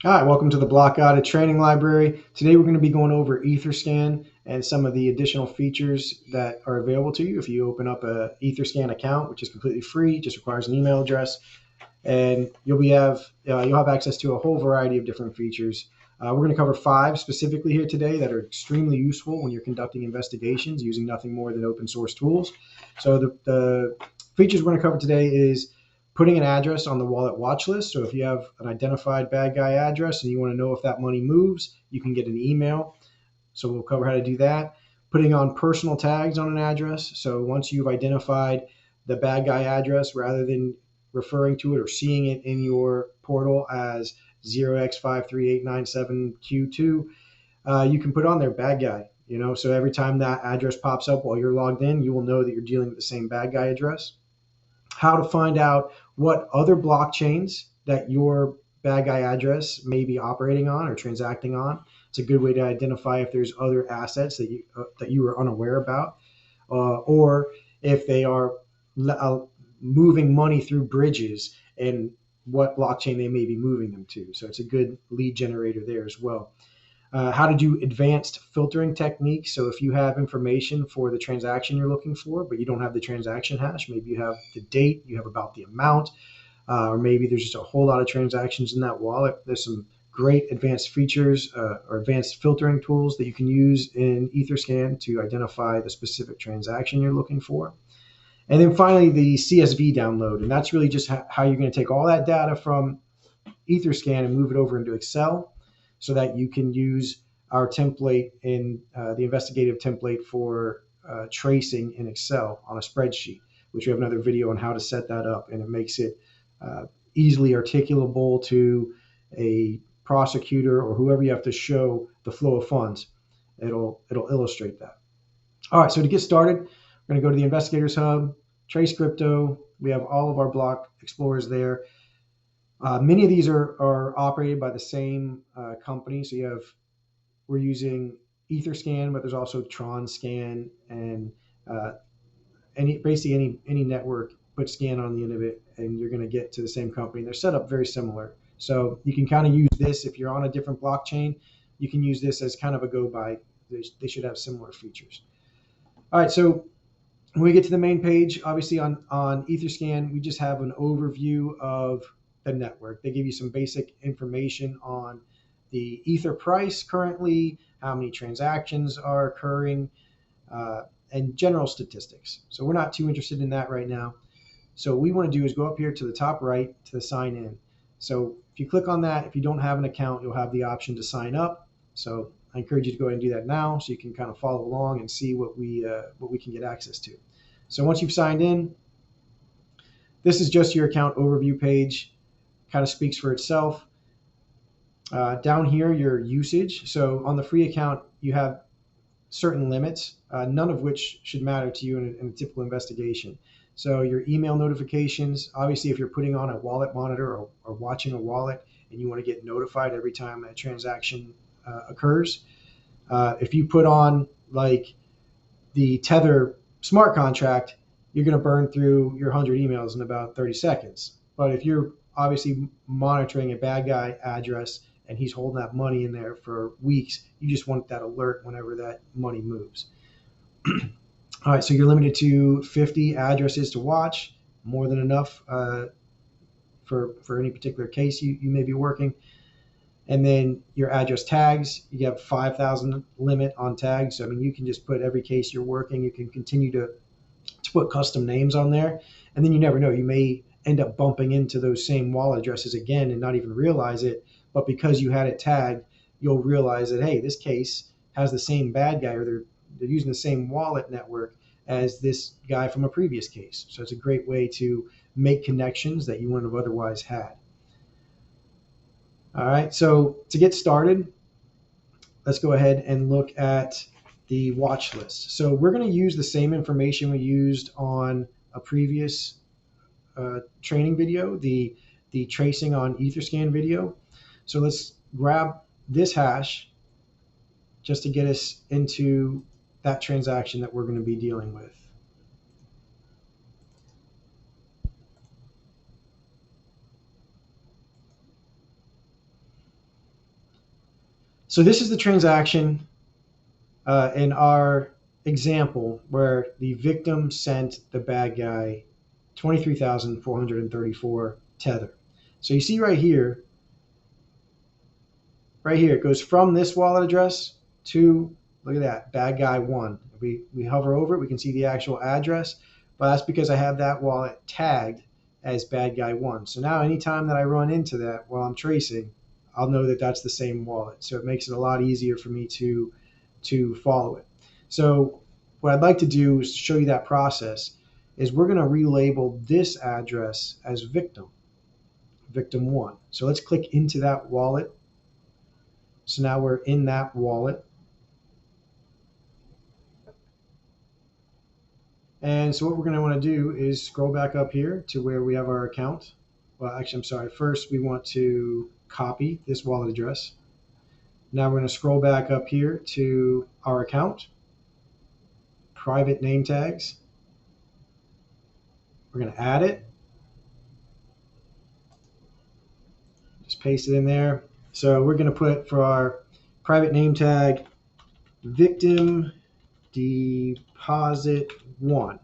Hi, welcome to the Block Audit Training Library. Today we're going to be going over Etherscan and some of the additional features that are available to you if you open up a Etherscan account, which is completely free, just requires an email address, and you'll have access to a whole variety of different features. We're going to cover 5 specifically here today that are extremely useful when you're conducting investigations using nothing more than open source tools. So the features we're going to cover today is putting an address on the wallet watch list. So if you have an identified bad guy address and you want to know if that money moves, you can get an email. So we'll cover how to do that. Putting on personal tags on an address. So once you've identified the bad guy address, rather than referring to it or seeing it in your portal as 0x53897Q2, you can put on there bad guy. So every time that address pops up while you're logged in, you will know that you're dealing with the same bad guy address. How to find out what other blockchains that your bad guy address may be operating on or transacting on. It's a good way to identify if there's other assets that you are unaware about, or if they are moving money through bridges and what blockchain they may be moving them to. So it's a good lead generator there as well. How to do advanced filtering techniques. So if you have information for the transaction you're looking for, but you don't have the transaction hash, maybe you have the date, you have about the amount, or maybe there's just a whole lot of transactions in that wallet. There's some great advanced features or advanced filtering tools that you can use in Etherscan to identify the specific transaction you're looking for. And then finally, the CSV download. And that's really just how you're going to take all that data from Etherscan and move it over into Excel so that you can use our template in the investigative template for tracing in Excel on a spreadsheet, which we have another video on how to set that up, and it makes it easily articulable to a prosecutor or whoever you have to show the flow of funds. It'll illustrate that. All right, so to get started, we're going to go to the Investigators Hub, Trace Crypto. We have all of our block explorers there. Many of these are operated by the same company. So we're using Etherscan, but there's also TronScan and any network. Put scan on the end of it, and you're going to get to the same company. They're set up very similar, so you can kind of use this if you're on a different blockchain. You can use this as kind of a go by. They should have similar features. All right, so when we get to the main page, obviously on Etherscan, we just have an overview of the network. They give you some basic information on the Ether price currently, how many transactions are occurring, and general statistics. So we're not too interested in that right now. So what we want to do is go up here to the top right to the sign in. So if you click on that, if you don't have an account, you'll have the option to sign up. So I encourage you to go ahead and do that now so you can kind of follow along and see what we can get access to. So once you've signed in, this is just your account overview page. Kind of speaks for itself. Down here, your usage. So on the free account, you have certain limits, none of which should matter to you in a typical investigation. So your email notifications, obviously if you're putting on a wallet monitor or watching a wallet and you want to get notified every time a transaction occurs. If you put on like the Tether smart contract, you're going to burn through your 100 emails in about 30 seconds. But if you're obviously monitoring a bad guy address and he's holding that money in there for weeks, you just want that alert whenever that money moves. All right, so you're limited to 50 addresses to watch, more than enough for any particular case you may be working. And then your address tags, you have 5,000 limit on tags. So, I mean, you can just put every case you're working, you can continue to put custom names on there. And then you never know, you may end up bumping into those same wallet addresses again and not even realize it. But because you had it tagged, you'll realize that, hey, this case has the same bad guy, or they're using the same wallet network as this guy from a previous case. So it's a great way to make connections that you wouldn't have otherwise had. All right, so to get started, let's go ahead and look at the watch list. So we're going to use the same information we used on a previous training video, the tracing on Etherscan video. So let's grab this hash just to get us into that transaction that we're going to be dealing with. So this is the transaction in our example where the victim sent the bad guy 23,434 tether. So you see right here, it goes from this wallet address to, look at that, bad guy one. If we hover over it, we can see the actual address, but that's because I have that wallet tagged as bad guy one. So now anytime that I run into that while I'm tracing, I'll know that that's the same wallet. So it makes it a lot easier for me to follow it. So what I'd like to do is show you that process is we're going to relabel this address as victim one. So let's click into that wallet. So now we're in that wallet. And so what we're going to want to do is scroll back up here to where we have our account. Well, actually, I'm sorry. First, we want to copy this wallet address. Now we're going to scroll back up here to our account, private name tags. We're going to add it. Just paste it in there. So we're going to put for our private name tag, victim deposit one.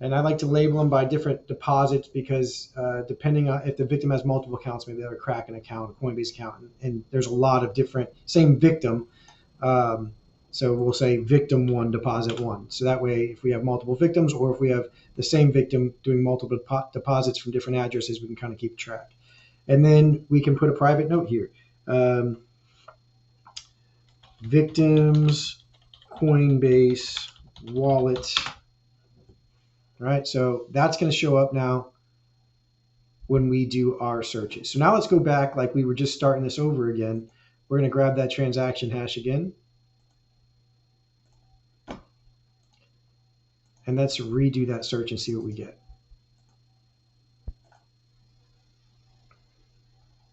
And I like to label them by different deposits because depending on if the victim has multiple accounts, maybe they have a Kraken account, a Coinbase account, and there's a lot of different, same victim. So we'll say victim one, deposit one. So that way, if we have multiple victims or if we have the same victim doing multiple deposits from different addresses, we can kind of keep track. And then we can put a private note here. Victims Coinbase wallet. All right, so that's going to show up now when we do our searches. So now let's go back like we were just starting this over again. We're going to grab that transaction hash again. And let's redo that search and see what we get.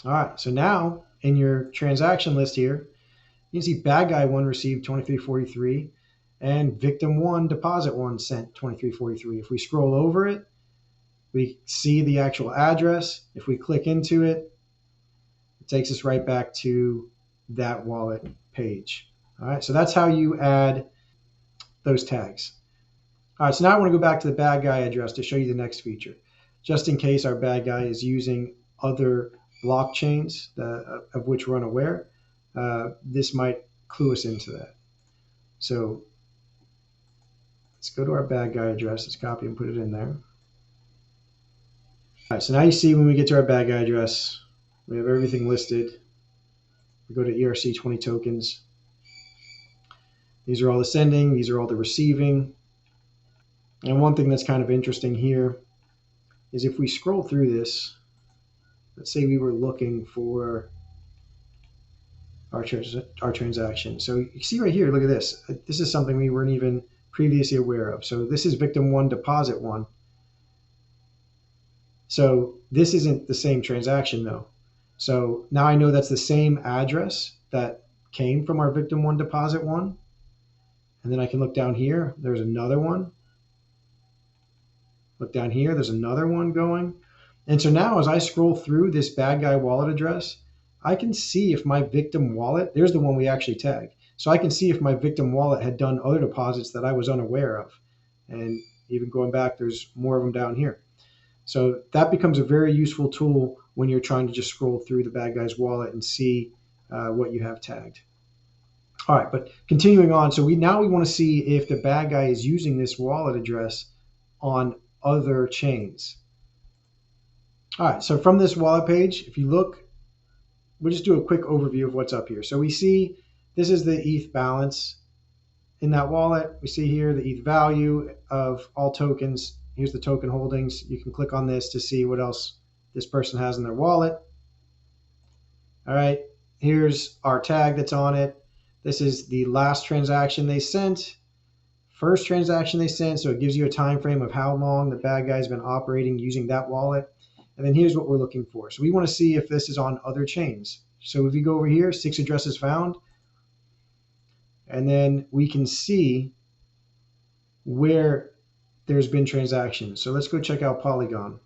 All right, so now in your transaction list here, you can see bad guy one received 2343 and victim one, deposit one sent 2343. If we scroll over it, we see the actual address. If we click into it, it takes us right back to that wallet page. All right, so that's how you add those tags. All right, so now I want to go back to the bad guy address to show you the next feature, just in case our bad guy is using other blockchains of which we're unaware. This might clue us into that. So let's go to our bad guy address. Let's copy and put it in there. All right, so now you see when we get to our bad guy address, we have everything listed. We go to ERC20 tokens. These are all the sending. These are all the receiving. And one thing that's kind of interesting here is if we scroll through this, let's say we were looking for our transaction. So you see right here, look at this. This is something we weren't even previously aware of. So this is victim one, deposit one. So this isn't the same transaction though. So now I know that's the same address that came from our victim one, deposit one. And then I can look down here. There's another one. Look down here. There's another one going. And so now as I scroll through this bad guy wallet address, I can see if my victim wallet, there's the one we actually tagged. So I can see if my victim wallet had done other deposits that I was unaware of. And even going back, there's more of them down here. So that becomes a very useful tool when you're trying to just scroll through the bad guy's wallet and see what you have tagged. All right, but continuing on, so now we want to see if the bad guy is using this wallet address on other chains. All right, so from this wallet page, if you look, we'll just do a quick overview of what's up here. So we see this is the ETH balance in that wallet. We see here the ETH value of all tokens. Here's the token holdings. You can click on this to see what else this person has in their wallet. All right, here's our tag that's on it. This is the last transaction they sent, first transaction they sent. So it gives you a time frame of how long the bad guy's been operating using that wallet. And then here's what we're looking for. So we want to see if this is on other chains. So if you go over here, 6 addresses found, and then we can see where there's been transactions. So let's go check out Polygon.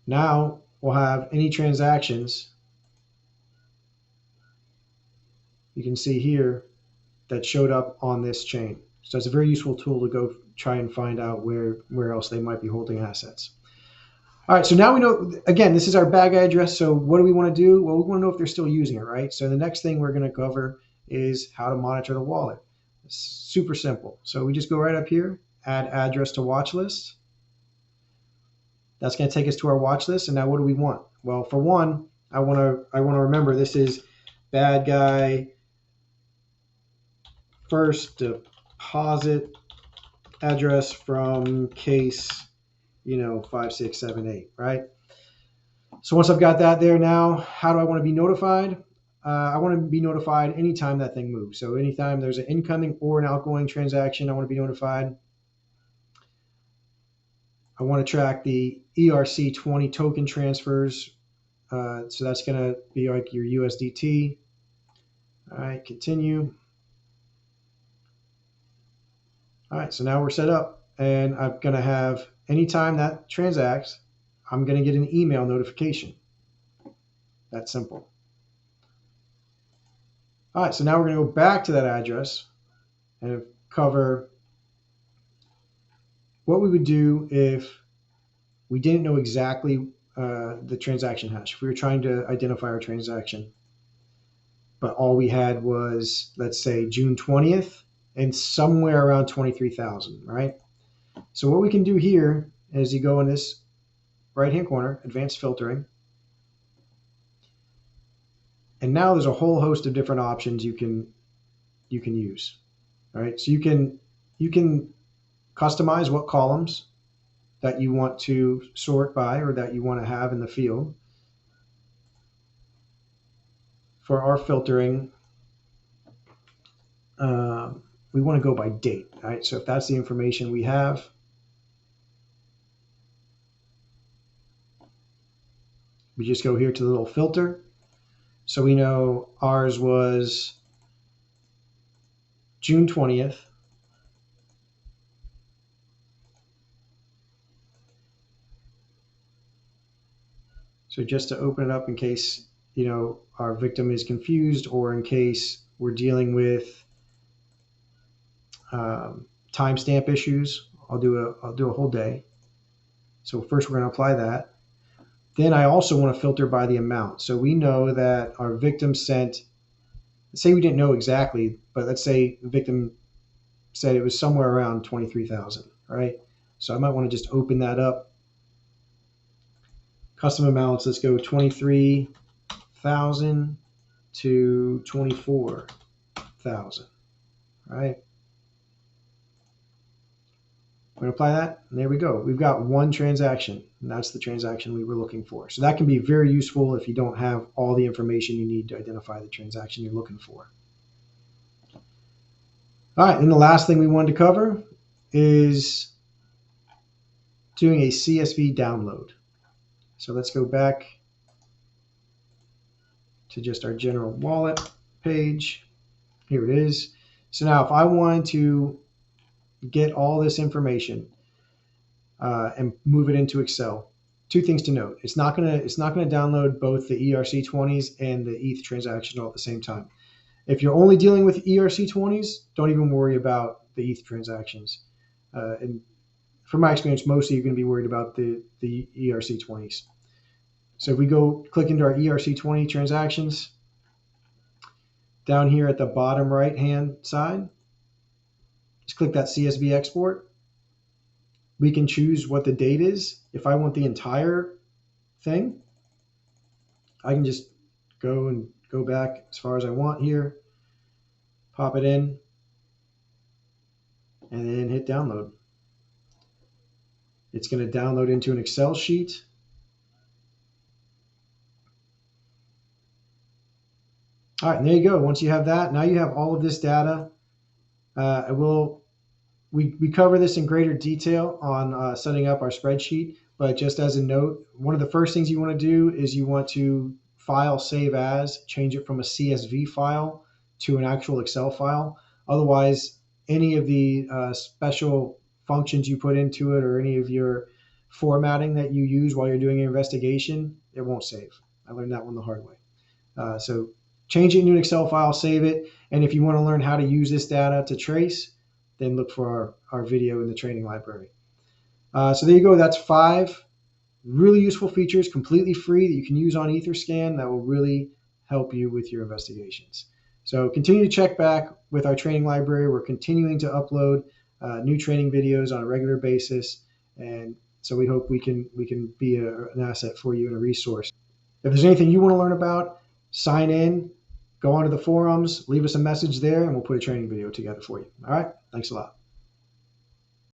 Now we'll have any transactions you can see here that showed up on this chain. So it's a very useful tool to go try and find out where else they might be holding assets. All right, so now we know, again, this is our bag address. So what do we want to do? Well, we want to know if they're still using it, right? So the next thing we're going to cover is how to monitor the wallet. It's super simple. So we just go right up here, add address to watch list. That's going to take us to our watch list. And now what do we want? Well, for one, I want to remember this is bad guy first deposit address from case 5678, right? So once I've got that there now, how do I want to be notified? I want to be notified anytime that thing moves. So anytime there's an incoming or an outgoing transaction, I want to be notified. I want to track the ERC20 token transfers. So that's going to be like your USDT. All right, continue. All right, so now we're set up, and I'm going to have, anytime that transacts, I'm going to get an email notification. That's simple. All right, so now we're going to go back to that address and cover what we would do if we didn't know exactly the transaction hash. If we were trying to identify our transaction, but all we had was, let's say, June 20th and somewhere around 23,000, right? So what we can do here is you go in this right-hand corner, advanced filtering, and now there's a whole host of different options you can use. All right, so you can customize what columns that you want to sort by or that you want to have in the field. For our filtering, we want to go by date, right? So if that's the information we have, we just go here to the little filter. So we know ours was June 20th. So just to open it up in case, our victim is confused, or in case we're dealing with timestamp issues, I'll do a whole day. So first we're going to apply that. Then I also want to filter by the amount. So we know that our victim sent, let's say we didn't know exactly, but let's say the victim said it was somewhere around 23,000, right? So I might want to just open that up. Custom amounts, let's go 23,000 to 24,000, right? I'm going to apply that, and there we go. We've got one transaction, and that's the transaction we were looking for. So that can be very useful if you don't have all the information you need to identify the transaction you're looking for. All right, and the last thing we wanted to cover is doing a CSV download. So let's go back to just our general wallet page. Here it is. So now if I wanted to get all this information and move it into Excel, two things to note. It's not gonna download both the ERC20s and the ETH transaction all at the same time. If you're only dealing with ERC20s, don't even worry about the ETH transactions. And from my experience, mostly you're going to be worried about the ERC20s. So if we go click into our ERC20 transactions, down here at the bottom right hand side, just click that CSV export. We can choose what the date is. If I want the entire thing, I can just go back as far as I want here, pop it in, and then hit download. It's going to download into an Excel sheet. All right, and there you go. Once you have that, now you have all of this data. We cover this in greater detail on setting up our spreadsheet, but just as a note, one of the first things you want to do is you want to file save as, change it from a CSV file to an actual Excel file. Otherwise, any of the special functions you put into it or any of your formatting that you use while you're doing an investigation, it won't save. I learned that one the hard way. So change it into an Excel file, save it. And if you want to learn how to use this data to trace, then look for our video in the training library. So there you go. That's 5 really useful features, completely free, that you can use on Etherscan that will really help you with your investigations. So continue to check back with our training library. We're continuing to upload new training videos on a regular basis, and so we hope we can be an asset for you and a resource. If there's anything you want to learn about, sign in, go onto the forums, leave us a message there, and we'll put a training video together for you. All right, thanks a lot.